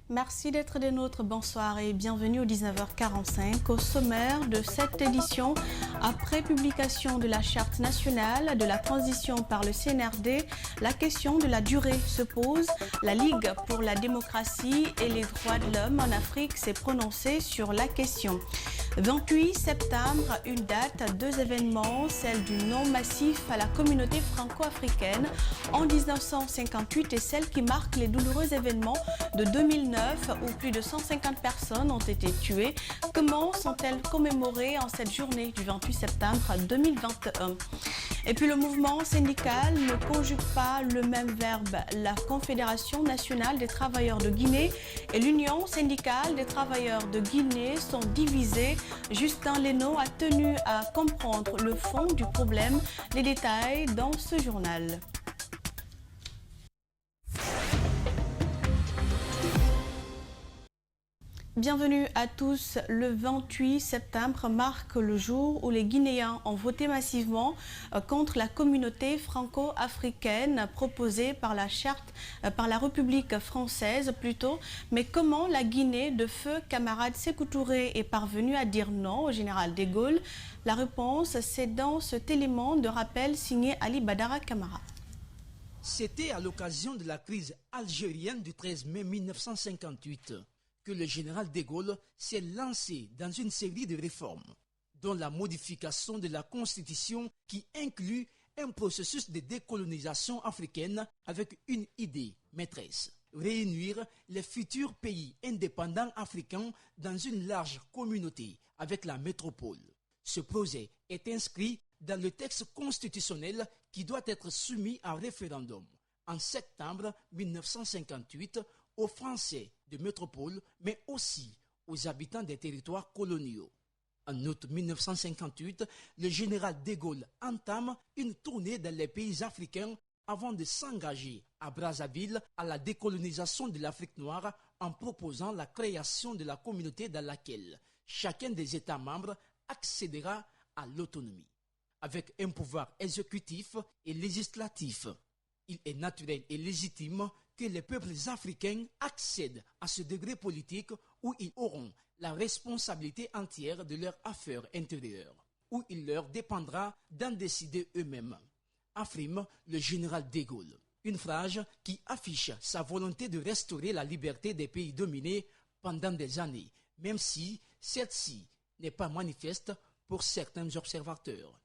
Merci d'être des nôtres. Bonsoir et bienvenue au 19h45. Au sommaire de cette édition, après publication de la Charte nationale de la transition par le CNRD, la question de la durée se pose. La Ligue pour la démocratie et les droits de l'homme en Afrique s'est prononcée sur la question. 28 septembre, une date, deux événements, celle du nom massif à la communauté franco-africaine en 1958 et celle qui marque les douloureux événements de 2009 où plus de 150 personnes ont été tuées. Comment sont-elles commémorées en cette journée du 28 septembre 2021? Et puis le mouvement syndical ne conjugue pas le même verbe. La Confédération nationale des travailleurs de Guinée et l'Union syndicale des travailleurs de Guinée sont divisées. Justin Leno a tenu à comprendre le fond du problème. Les détails dans ce journal. Bienvenue à tous. Le 28 septembre marque le jour où les Guinéens ont voté massivement contre la communauté franco-africaine proposée par la charte, par la République française plutôt. Mais comment la Guinée de feu camarade Sékou Touré est parvenue à dire non au général de Gaulle? La réponse, c'est dans cet élément de rappel signé Ali Badara Camara. C'était à l'occasion de la crise algérienne du 13 mai 1958. Que le général de Gaulle s'est lancé dans une série de réformes, dont la modification de la Constitution qui inclut un processus de décolonisation africaine avec une idée maîtresse: réunir les futurs pays indépendants africains dans une large communauté avec la métropole. Ce projet est inscrit dans le texte constitutionnel qui doit être soumis à référendum en septembre 1958 aux Français de métropole, mais aussi aux habitants des territoires coloniaux. En août 1958, le général de Gaulle entame une tournée dans les pays africains avant de s'engager à Brazzaville à la décolonisation de l'Afrique noire en proposant la création de la communauté dans laquelle chacun des États membres accédera à l'autonomie, avec un pouvoir exécutif et législatif. Il est naturel et légitime que les peuples africains accèdent à ce degré politique où ils auront la responsabilité entière de leurs affaires intérieures, où il leur dépendra d'en décider eux-mêmes, affirme le général de Gaulle. Une phrase qui affiche sa volonté de restaurer la liberté des pays dominés pendant des années, même si celle-ci n'est pas manifeste pour certains observateurs.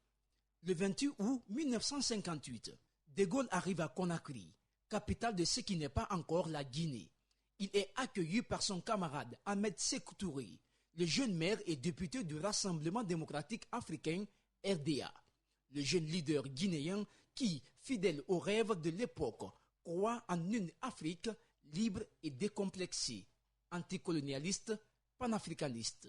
Le 28 août 1958, de Gaulle arrive à Conakry, capitale de ce qui n'est pas encore la Guinée. Il est accueilli par son camarade Ahmed Sékou Touré, le jeune maire et député du Rassemblement démocratique africain, RDA. Le jeune leader guinéen qui, fidèle aux rêves de l'époque, croit en une Afrique libre et décomplexée, anticolonialiste, panafricaniste.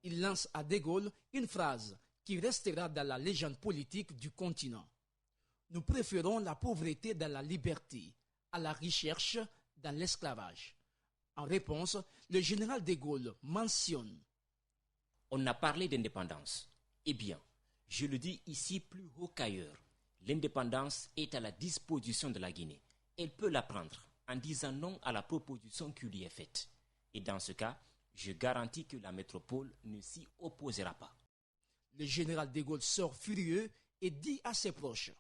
Il lance à de Gaulle une phrase qui restera dans la légende politique du continent. Nous préférons la pauvreté dans la liberté à la recherche dans l'esclavage. En réponse, le général de Gaulle mentionne: On a parlé d'indépendance. Eh bien, je le dis ici plus haut qu'ailleurs. L'indépendance est à la disposition de la Guinée. Elle peut la prendre en disant non à la proposition qui lui est faite. Et dans ce cas, je garantis que la métropole ne s'y opposera pas. Le général de Gaulle sort furieux et dit à ses proches: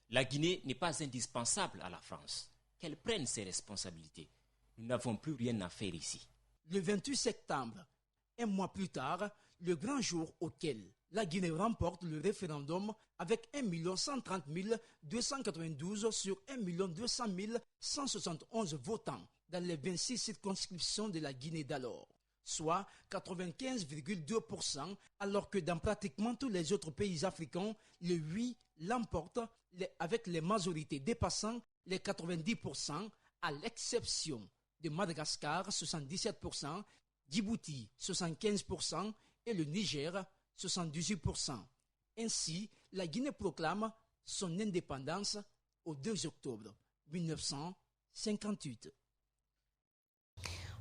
La Guinée n'est pas indispensable à la France. Qu'elle prenne ses responsabilités. Nous n'avons plus rien à faire ici. Le 28 septembre, un mois plus tard, le grand jour auquel la Guinée remporte le référendum avec 1 130 292 sur 1 200 171 votants dans les 26 circonscriptions de la Guinée d'alors, soit 95,2%, alors que dans pratiquement tous les autres pays africains, le oui l'emporte avec les majorités dépassant les 90%, à l'exception de Madagascar, 77%, Djibouti, 75% et le Niger, 78%. Ainsi, la Guinée proclame son indépendance au 2 octobre 1958.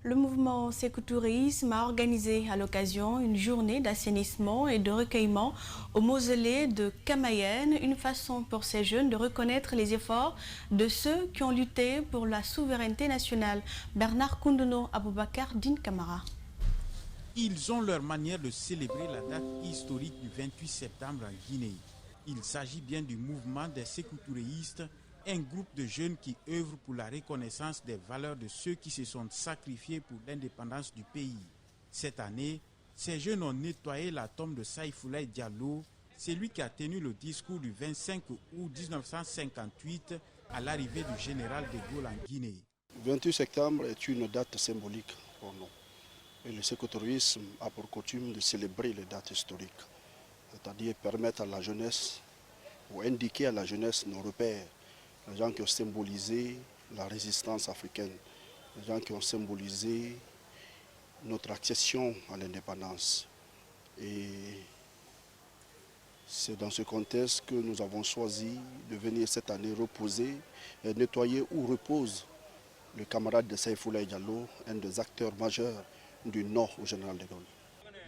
Le mouvement Sékou Tourisme a organisé à l'occasion une journée d'assainissement et de recueillement au mausolée de Kamayenne, une façon pour ces jeunes de reconnaître les efforts de ceux qui ont lutté pour la souveraineté nationale. Bernard Koundono Aboubakar Din Kamara. Ils ont leur manière de célébrer la date historique du 28 septembre en Guinée. Il s'agit bien du mouvement des Sékou touristes, un groupe de jeunes qui œuvrent pour la reconnaissance des valeurs de ceux qui se sont sacrifiés pour l'indépendance du pays. Cette année, ces jeunes ont nettoyé la tombe de Saïfoulaye Diallo, celui qui a tenu le discours du 25 août 1958 à l'arrivée du général de Gaulle en Guinée. Le 28 septembre est une date symbolique pour nous. Et le Sékou tourisme a pour coutume de célébrer les dates historiques, c'est-à-dire permettre à la jeunesse ou indiquer à la jeunesse nos repères, les gens qui ont symbolisé la résistance africaine, les gens qui ont symbolisé notre accession à l'indépendance. Et c'est dans ce contexte que nous avons choisi de venir cette année reposer et nettoyer où repose le camarade de Saïfoulaye Diallo, un des acteurs majeurs du Nord au général de Gaulle.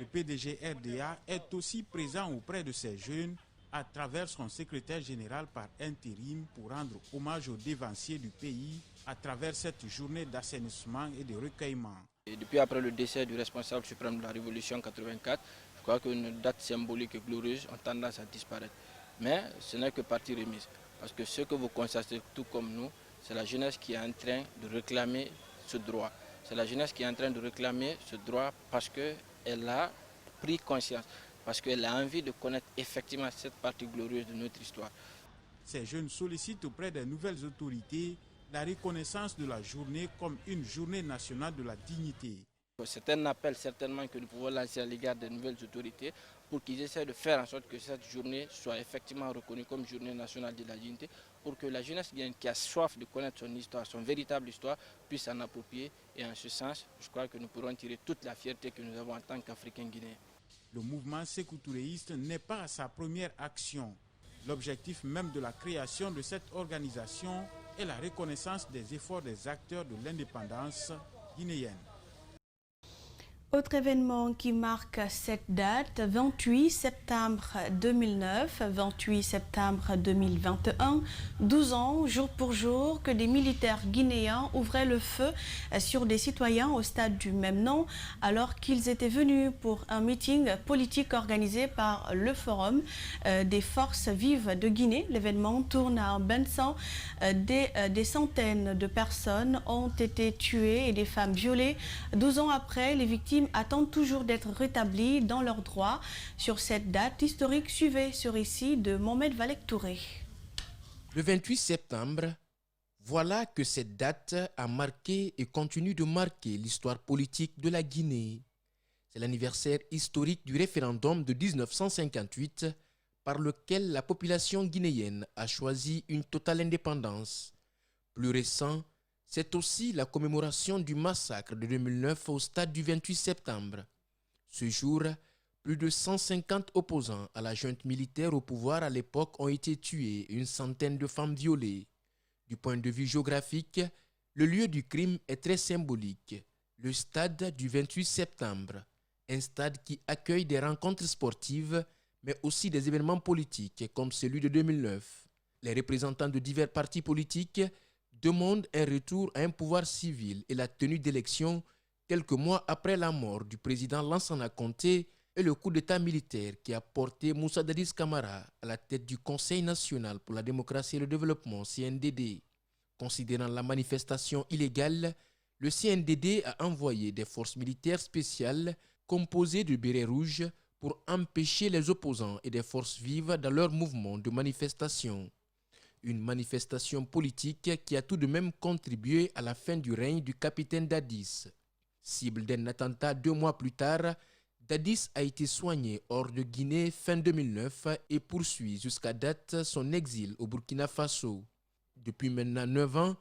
Le PDG RDA est aussi présent auprès de ces jeunes à travers son secrétaire général par intérim pour rendre hommage aux dévanciers du pays à travers cette journée d'assainissement et de recueillement. Et depuis après le décès du responsable suprême de la Révolution 84, je crois qu'une date symbolique et glorieuse ont tendance à disparaître. Mais ce n'est que partie remise. Parce que ce que vous constatez tout comme nous, c'est la jeunesse qui est en train de réclamer ce droit. C'est la jeunesse qui est en train de réclamer ce droit parce qu'elle a pris conscience, parce qu'elle a envie de connaître effectivement cette partie glorieuse de notre histoire. Ces jeunes sollicitent auprès des nouvelles autorités la reconnaissance de la journée comme une journée nationale de la dignité. C'est un appel certainement que nous pouvons lancer à l'égard des nouvelles autorités pour qu'ils essaient de faire en sorte que cette journée soit effectivement reconnue comme journée nationale de la dignité, pour que la jeunesse qui a soif de connaître son histoire, son véritable histoire, puisse s'en approprier. Et en ce sens, je crois que nous pourrons tirer toute la fierté que nous avons en tant qu'Africains guinéens. Le mouvement Sékou touristes n'est pas à sa première action. L'objectif même de la création de cette organisation est la reconnaissance des efforts des acteurs de l'indépendance guinéenne. Autre événement qui marque cette date, 28 septembre 2009, 28 septembre 2021, 12 ans, jour pour jour, que des militaires guinéens ouvraient le feu sur des citoyens au stade du même nom, alors qu'ils étaient venus pour un meeting politique organisé par le Forum des forces vives de Guinée. L'événement tourne à un bain de sang. Des centaines de personnes ont été tuées et des femmes violées. 12 ans après, les victimes attendent toujours d'être rétablis dans leurs droits. Sur cette date historique, suivez ce récit de Mohamed Valek Touré. Le 28 septembre, voilà que cette date a marqué et continue de marquer l'histoire politique de la Guinée. C'est l'anniversaire historique du référendum de 1958 par lequel la population guinéenne a choisi une totale indépendance. Plus récent, c'est aussi la commémoration du massacre de 2009 au stade du 28 septembre. Ce jour, plus de 150 opposants à la junte militaire au pouvoir à l'époque ont été tués et une centaine de femmes violées. Du point de vue géographique, le lieu du crime est très symbolique. Le stade du 28 septembre, un stade qui accueille des rencontres sportives, mais aussi des événements politiques comme celui de 2009. Les représentants de divers partis politiques demande un retour à un pouvoir civil et la tenue d'élections quelques mois après la mort du président Lansana Conté et le coup d'état militaire qui a porté Moussa Dadis Camara à la tête du Conseil national pour la démocratie et le développement, CNDD. Considérant la manifestation illégale, le CNDD a envoyé des forces militaires spéciales composées de bérets rouges pour empêcher les opposants et des forces vives dans leur mouvement de manifestation. Une manifestation politique qui a tout de même contribué à la fin du règne du capitaine Dadis. Cible d'un attentat 2 mois plus tard, Dadis a été soigné hors de Guinée fin 2009 et poursuit jusqu'à date son exil au Burkina Faso. Depuis maintenant 9 ans,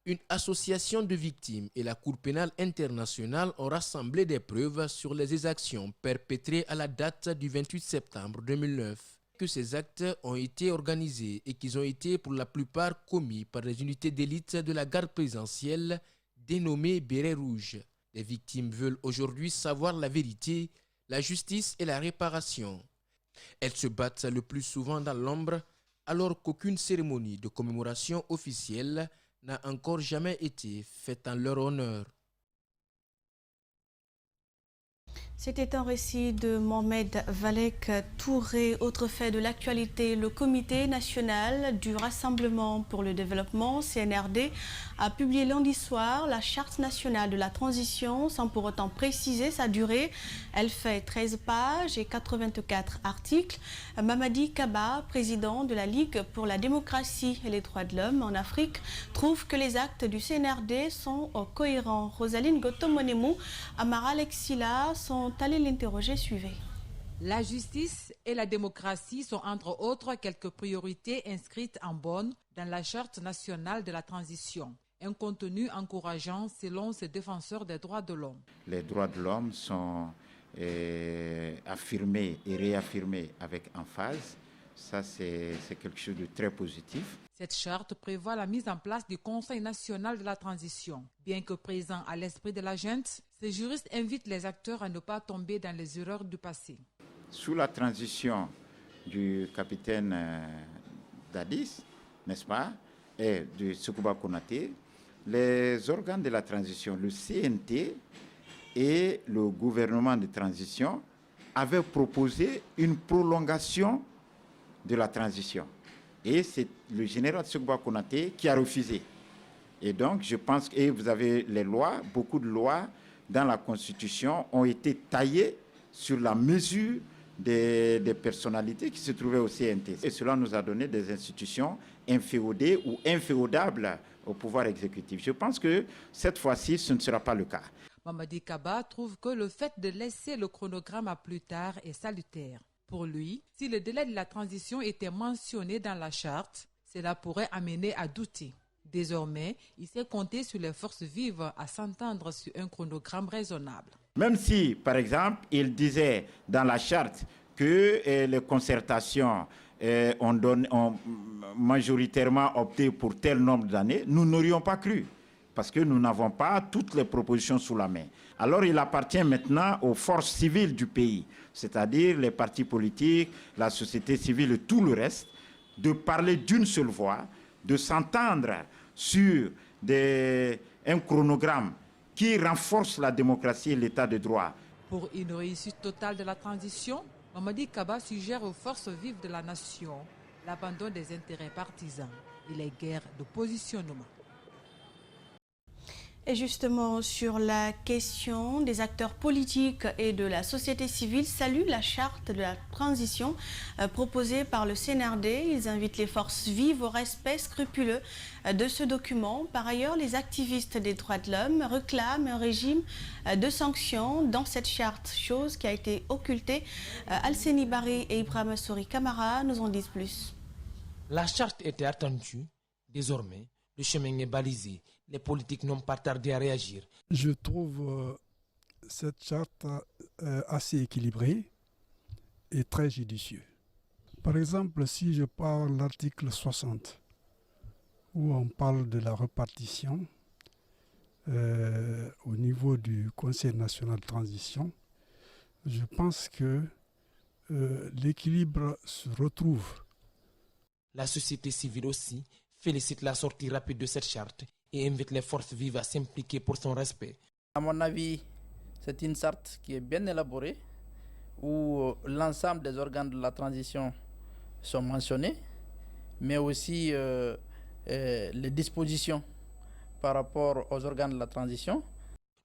une association de victimes et la Cour pénale internationale ont rassemblé des preuves sur les exactions perpétrées à la date du 28 septembre 2009. Que ces actes ont été organisés et qu'ils ont été pour la plupart commis par des unités d'élite de la garde présidentielle dénommées Bérets Rouges. Les victimes veulent aujourd'hui savoir la vérité, la justice et la réparation. Elles se battent le plus souvent dans l'ombre, alors qu'aucune cérémonie de commémoration officielle n'a encore jamais été faite en leur honneur. C'était un récit de Mohamed Valek Touré. Autre fait de l'actualité, le Comité national du Rassemblement pour le développement, CNRD, a publié lundi soir la Charte nationale de la transition sans pour autant préciser sa durée. Elle fait 13 pages et 84 articles. Mamadi Kaba, président de la Ligue pour la démocratie et les droits de l'homme en Afrique, trouve que les actes du CNRD sont cohérents. Rosaline Gotomonemou, Amara Lexila sont allés l'interroger. Suivez. La justice et la démocratie sont entre autres quelques priorités inscrites en bonne dans la Charte nationale de la transition. Un contenu encourageant selon ces défenseurs des droits de l'homme. Les droits de l'homme sont affirmés et réaffirmés avec emphase. Ça, c'est quelque chose de très positif. Cette charte prévoit la mise en place du Conseil national de la transition. Bien que présent à l'esprit de la junte, ces juristes invitent les acteurs à ne pas tomber dans les erreurs du passé. Sous la transition du capitaine Dadis, n'est-ce pas, et de Sekouba Konaté, les organes de la transition, le CNT et le gouvernement de transition avaient proposé une prolongation de la transition. Et c'est le général Sekouba Konaté qui a refusé. Et donc, je pense que vous avez les lois, beaucoup de lois dans la Constitution ont été taillées sur la mesure des personnalités qui se trouvaient au CNT. Et cela nous a donné des institutions inféodées ou inféodables au pouvoir exécutif. Je pense que cette fois-ci, ce ne sera pas le cas. Mamadi Kaba trouve que le fait de laisser le chronogramme à plus tard est salutaire. Pour lui, si le délai de la transition était mentionné dans la charte, cela pourrait amener à douter. Désormais, il s'est compté sur les forces vives à s'entendre sur un chronogramme raisonnable. Même si, par exemple, il disait dans la charte que les concertations ont majoritairement opté pour tel nombre d'années, nous n'aurions pas cru, parce que nous n'avons pas toutes les propositions sous la main. Alors il appartient maintenant aux forces civiles du pays, c'est-à-dire les partis politiques, la société civile et tout le reste, de parler d'une seule voix, de s'entendre sur un chronogramme qui renforce la démocratie et l'état de droit. Pour une réussite totale de la transition, Mamadi Kaba suggère aux forces vives de la nation l'abandon des intérêts partisans et les guerres de positionnement. Et justement, sur la question des acteurs politiques et de la société civile, saluent la charte de la transition proposée par le CNRD. Ils invitent les forces vives au respect scrupuleux de ce document. Par ailleurs, les activistes des droits de l'homme réclament un régime de sanctions dans cette charte, chose qui a été occultée. Alseni Bari et Ibrahim Souri Kamara nous en disent plus. La charte était attendue. Désormais, le chemin est balisé. Les politiques n'ont pas tardé à réagir. Je trouve cette charte assez équilibrée et très judicieuse. Par exemple, si je parle de l'article 60, où on parle de la répartition au niveau du Conseil national de transition, je pense que l'équilibre se retrouve. La société civile aussi félicite la sortie rapide de cette charte et invite les forces vives à s'impliquer pour son respect. À mon avis, c'est une charte qui est bien élaborée, où l'ensemble des organes de la transition sont mentionnés, mais aussi les dispositions par rapport aux organes de la transition.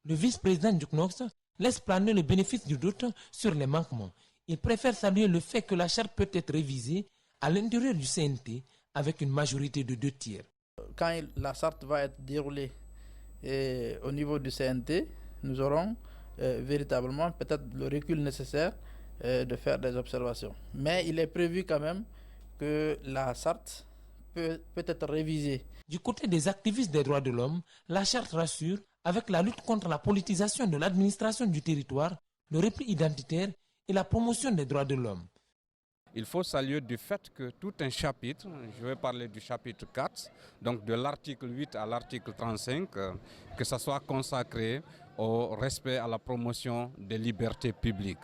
Le vice-président du CNOX laisse planer le bénéfice du doute sur les manquements. Il préfère saluer le fait que la charte peut être révisée à l'intérieur du CNT avec une majorité de 2 tiers. Quand la charte va être déroulée au niveau du CNT, nous aurons véritablement peut-être le recul nécessaire de faire des observations. Mais il est prévu quand même que la charte peut être révisée. Du côté des activistes des droits de l'homme, la charte rassure avec la lutte contre la politisation de l'administration du territoire, le repli identitaire et la promotion des droits de l'homme. Il faut saluer du fait que tout un chapitre, je vais parler du chapitre 4, donc de l'article 8 à l'article 35, que ça soit consacré au respect, à la promotion des libertés publiques.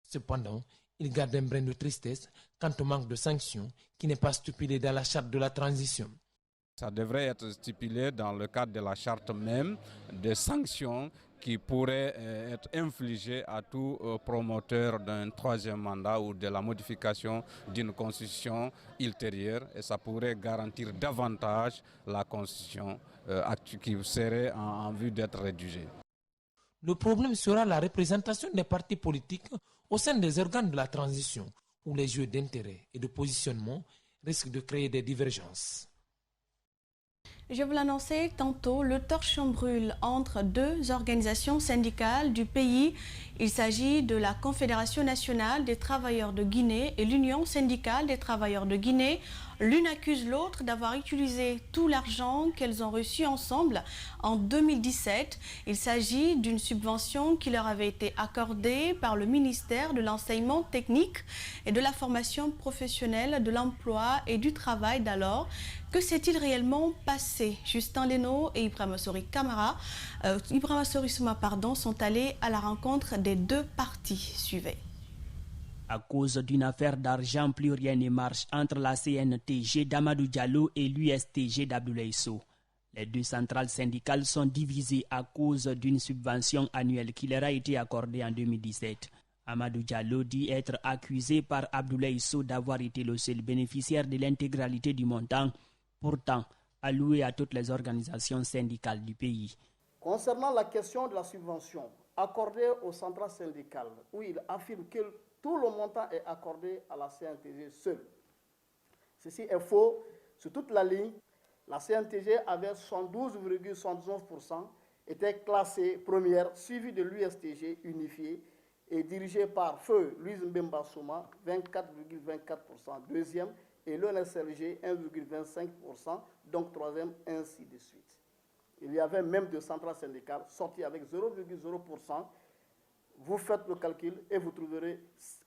Cependant, il garde un brin de tristesse quant au manque de sanctions qui n'est pas stipulé dans la charte de la transition. Ça devrait être stipulé dans le cadre de la charte même, des sanctions qui pourraient être infligées à tout promoteur d'un troisième mandat ou de la modification d'une constitution ultérieure, et ça pourrait garantir davantage la constitution qui serait en vue d'être rédigée. Le problème sera la représentation des partis politiques au sein des organes de la transition, où les jeux d'intérêt et de positionnement risquent de créer des divergences. Je vous l'annonçais tantôt, le torchon brûle entre deux organisations syndicales du pays. Il s'agit de la Confédération nationale des travailleurs de Guinée et l'Union syndicale des travailleurs de Guinée. L'une accuse l'autre d'avoir utilisé tout l'argent qu'elles ont reçu ensemble en 2017. Il s'agit d'une subvention qui leur avait été accordée par le ministère de l'Enseignement technique et de la formation professionnelle, de l'emploi et du travail d'alors. Que s'est-il réellement passé? Justin Leno et Ibrahima Sori Souma sont allés à la rencontre des deux parties. Suivez. À cause d'une affaire d'argent, plus rien ne marche entre la CNTG d'Amadou Diallo et l'USTG d'Abdoulaye Sow. Les deux centrales syndicales sont divisées à cause d'une subvention annuelle qui leur a été accordée en 2017. Amadou Diallo dit être accusé par Abdoulaye Sow d'avoir été le seul bénéficiaire de l'intégralité du montant, pourtant alloué à toutes les organisations syndicales du pays. Concernant la question de la subvention accordée aux centrales syndicales, où il affirme que tout le montant est accordé à la CNTG seule. Ceci est faux. Sur toute la ligne, la CNTG avec 72,79% était classée première, suivie de l'USTG unifié et dirigée par Feu Louise Mbemba Souma, 24,24%, deuxième, et l'ONSLG 1,25%, donc troisième, ainsi de suite. Il y avait même deux centrales syndicales sorties avec 0,0%. Vous faites le calcul et vous trouverez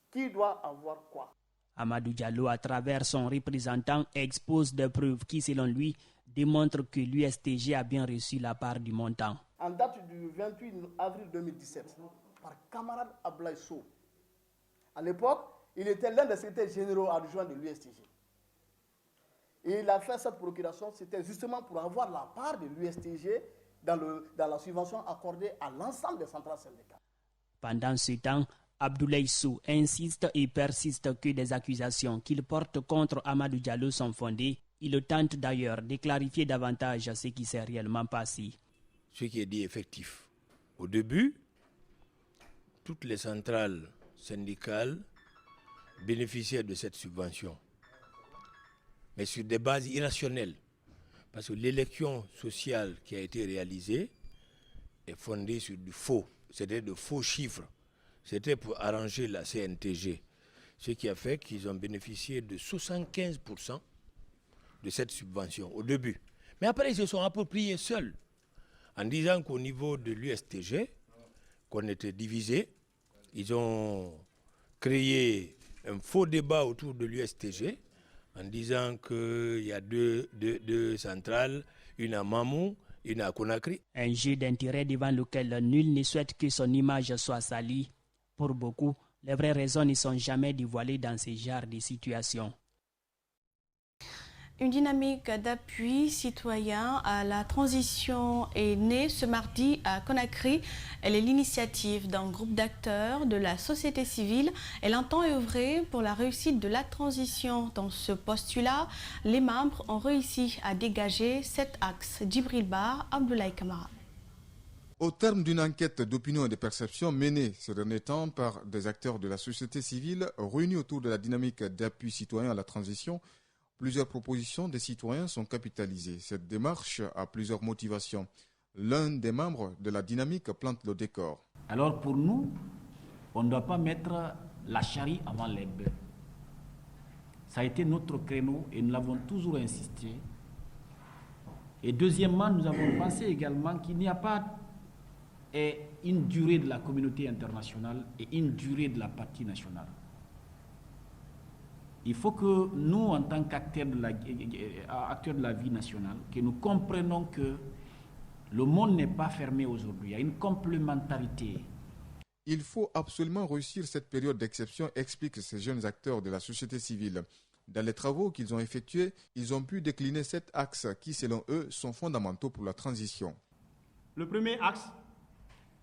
qui doit avoir quoi. Amadou Diallo, à travers son représentant, expose des preuves qui, selon lui, démontrent que l'USTG a bien reçu la part du montant. En date du 28 avril 2017, par camarade Abdoulaye Sow. À l'époque, il était l'un des secrétaires généraux adjoints de l'USTG. Et il a fait cette procuration, c'était justement pour avoir la part de l'USTG dans la subvention accordée à l'ensemble des centrales syndicales. Pendant ce temps, Abdoulaye Sow insiste et persiste que des accusations qu'il porte contre Amadou Diallo sont fondées. Il tente d'ailleurs de clarifier davantage ce qui s'est réellement passé. Ce qui est dit effectif. Au début, toutes les centrales syndicales bénéficiaient de cette subvention, mais sur des bases irrationnelles. Parce que l'élection sociale qui a été réalisée est fondée sur du faux. C'était de faux chiffres. C'était pour arranger la CNTG. Ce qui a fait qu'ils ont bénéficié de 75% de cette subvention au début. Mais après, ils se sont appropriés seuls, en disant qu'au niveau de l'USTG, qu'on était divisé, ils ont créé un faux débat autour de l'USTG, en disant qu'il y a deux centrales, une à Mamou, une à Conakry. Un jeu d'intérêt devant lequel nul ne souhaite que son image soit salie. Pour beaucoup, les vraies raisons ne sont jamais dévoilées dans ce genre de situations. Une dynamique d'appui citoyen à la transition est née ce mardi à Conakry. Elle est l'initiative d'un groupe d'acteurs de la société civile. Elle entend œuvrer pour la réussite de la transition. Dans ce postulat, les membres ont réussi à dégager 7 axes. Djibril Bar, Abdoulaye Kamara. Au terme d'une enquête d'opinion et de perception menée ces derniers temps par des acteurs de la société civile réunis autour de la dynamique d'appui citoyen à la transition, plusieurs propositions des citoyens sont capitalisées. Cette démarche a plusieurs motivations. L'un des membres de la dynamique plante le décor. Alors pour nous, on ne doit pas mettre la charrue avant les bœufs. Ça a été notre créneau et nous l'avons toujours insisté. Et deuxièmement, nous avons pensé également qu'il n'y a pas une durée de la communauté internationale et une durée de la partie nationale. Il faut que nous, en tant qu'acteurs de la vie nationale, que nous comprenions que Le monde n'est pas fermé aujourd'hui, il y a une complémentarité. Il faut absolument réussir cette période d'exception, expliquent ces jeunes acteurs de la société civile. Dans les travaux qu'ils ont effectués, ils ont pu décliner 7 axes qui, selon eux, sont fondamentaux pour la transition. Le premier axe,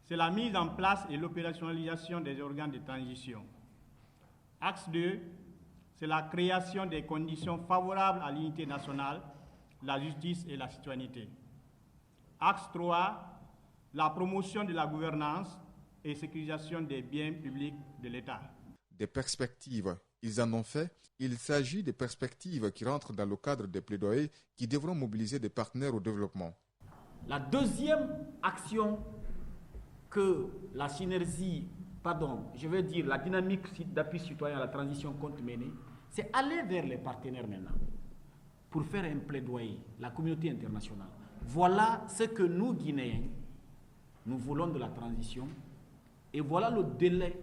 c'est la mise en place et l'opérationnalisation des organes de transition. Axe 2, c'est la création des conditions favorables à l'unité nationale, la justice et la citoyenneté. Axe 3, la promotion de la gouvernance et sécurisation des biens publics de l'État. Des perspectives, ils en ont fait. Il s'agit des perspectives qui rentrent dans le cadre des plaidoyers qui devront mobiliser des partenaires au développement. La deuxième action que la synergie, la dynamique d'appui citoyen à la transition compte mener, c'est aller vers les partenaires maintenant pour faire un plaidoyer, la communauté internationale. Voilà ce que nous, Guinéens, nous voulons de la transition et voilà le délai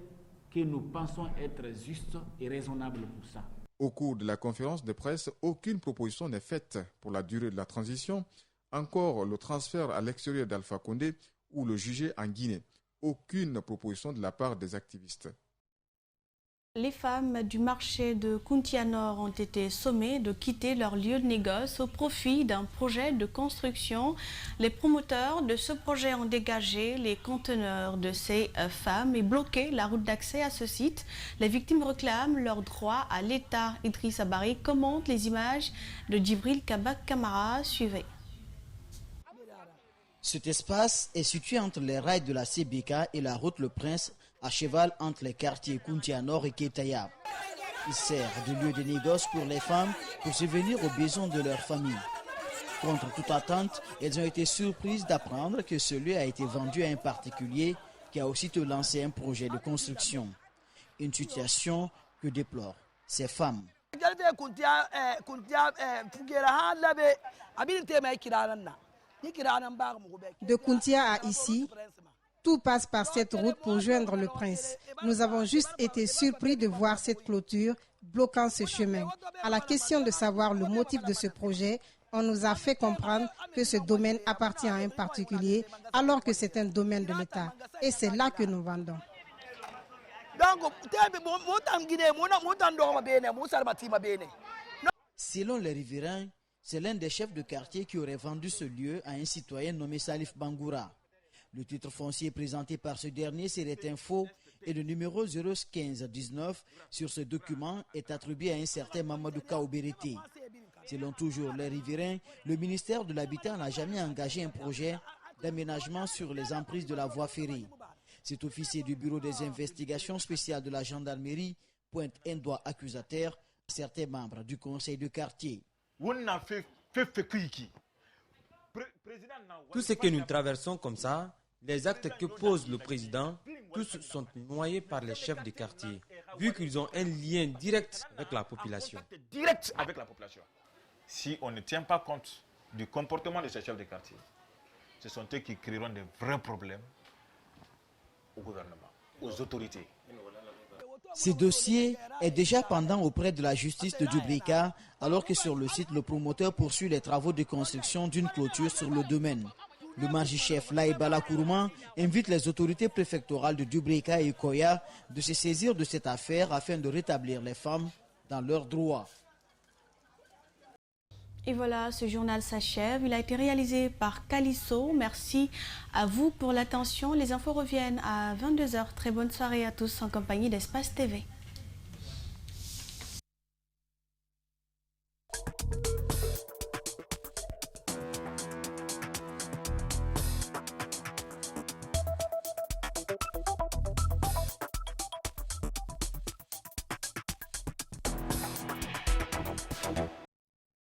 que nous pensons être juste et raisonnable pour ça. Au cours de la conférence de presse, aucune proposition n'est faite pour la durée de la transition, encore le transfert à l'extérieur d'Alpha Condé ou le juger en Guinée. Aucune proposition de la part des activistes. Les femmes du marché de Kountia Nord ont été sommées de quitter leur lieu de négoce au profit d'un projet de construction. Les promoteurs de ce projet ont dégagé les conteneurs de ces femmes et bloqué la route d'accès à ce site. Les victimes réclament leur droit à l'État. Idrissa Barry commente les images de Djibril Kabak Kamara. Suivez. Cet espace est situé entre les rails de la CBK et la route Le Prince, à cheval entre les quartiers Kountia Nord et Ketaya. Il sert de lieu de négoce pour les femmes pour subvenir aux besoins de leur famille. Contre toute attente, elles ont été surprises d'apprendre que ce lieu a été vendu à un particulier qui a aussitôt lancé un projet de construction. Une situation que déplorent ces femmes. De Kountia à ici, tout passe par cette route pour joindre le prince. Nous avons juste été surpris de voir cette clôture bloquant ce chemin. À la question de savoir le motif de ce projet, on nous a fait comprendre que ce domaine appartient à un particulier alors que c'est un domaine de l'État. Et c'est là que nous vendons. Selon les riverains, c'est l'un des chefs de quartier qui aurait vendu ce lieu à un citoyen nommé Salif Bangoura. Le titre foncier présenté par ce dernier serait un faux et le numéro 01519 sur ce document est attribué à un certain Mamadou Kaoberete. Selon toujours les riverains, le ministère de l'Habitat n'a jamais engagé un projet d'aménagement sur les emprises de la voie ferrée. Cet officier du bureau des investigations spéciales de la gendarmerie pointe un doigt accusateur à certains membres du conseil de quartier. Tout ce que nous traversons comme ça, les actes que pose le président, tous sont noyés par les chefs de quartier, vu qu'ils ont un lien direct avec la population. Si on ne tient pas compte du comportement de ces chefs de quartier, ce sont eux qui créeront de vrais problèmes au gouvernement, aux autorités. Ce dossier est déjà pendant auprès de la justice de Dubrika, alors que sur le site, le promoteur poursuit les travaux de construction d'une clôture sur le domaine. Le margi-chef Laïbala Kourouma invite les autorités préfectorales de Dubrika et Koya de se saisir de cette affaire afin de rétablir les femmes dans leurs droits. Et voilà, ce journal s'achève. Il a été réalisé par Calisso. Merci à vous pour l'attention. Les infos reviennent à 22h. Très bonne soirée à tous en compagnie d'Espace TV.